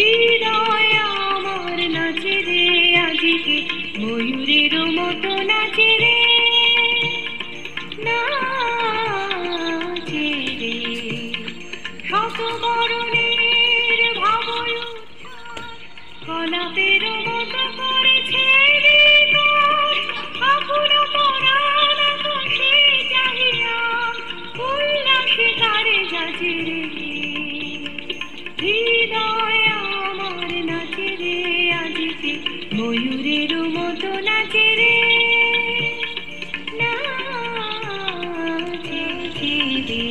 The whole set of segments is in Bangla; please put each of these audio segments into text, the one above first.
হৃদয় আমার নাচে রে আজকে ময়ূরের মতো নাচে রে, নাচে রে। শত বরণের ভাবল কলাপের মতো করেছে হৃদয়, আকুল পরাণ আকাশে চাহিয়া উল্লাসে তারে যাচে রে। হৃদয় আমার নাচে রে আজকে ময়ূরের মতো নাচে রে, নাচে রে।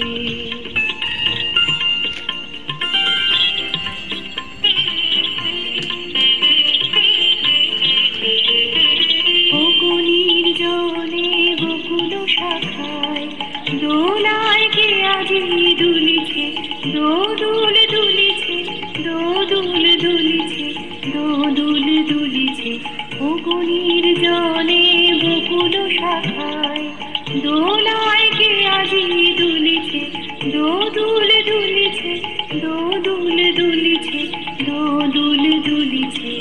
বকুনির জলে বকুল শাখায় দোলায় কে আজি দুলিছে, দোদুল দুলিছে, দোদুল দুলিছে, দোদুল দুলিছে। বকুনির জলে বকুল শাখায় দোলায় কে আজি দুলিছে, দোদুল দুলিছে, দোদুল দুলিছে, দোদুল দুলিছে।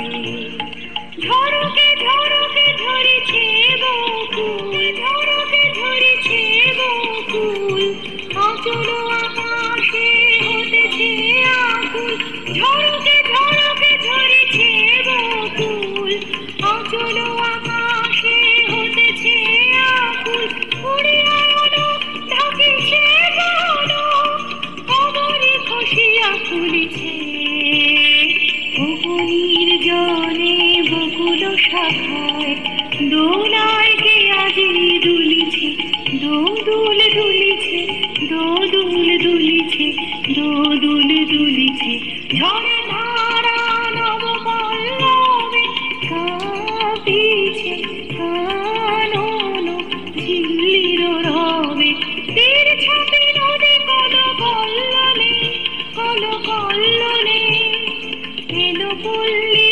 ঝড়কে ঝড়কে ধরেছে বকুল, ঝড়কে ধরেছে বকুল, অচল আকাশে হতেছে আকুল। ঝড়কে ঝড়কে ধরেছে বকুল, অচল আকাশে হতেছে আকুল। উড়িয়া এলো ঢাকিছে বন, অবরে খসিয়া ফুলিছে। বকুনির জলে বকুল শাখায় দোলায় কে আজি দুলিছে, দোদুল দুলিছে, দোদুল দুলিছে, দোদুল দুলিছে। ঝড়ে ধারা নব পল্লবে কাঁপিছে কানন ঝিল্লির রবে। তীর ছাপি নদী কল কল্লনে, কল কল্লনে এলো পল্লী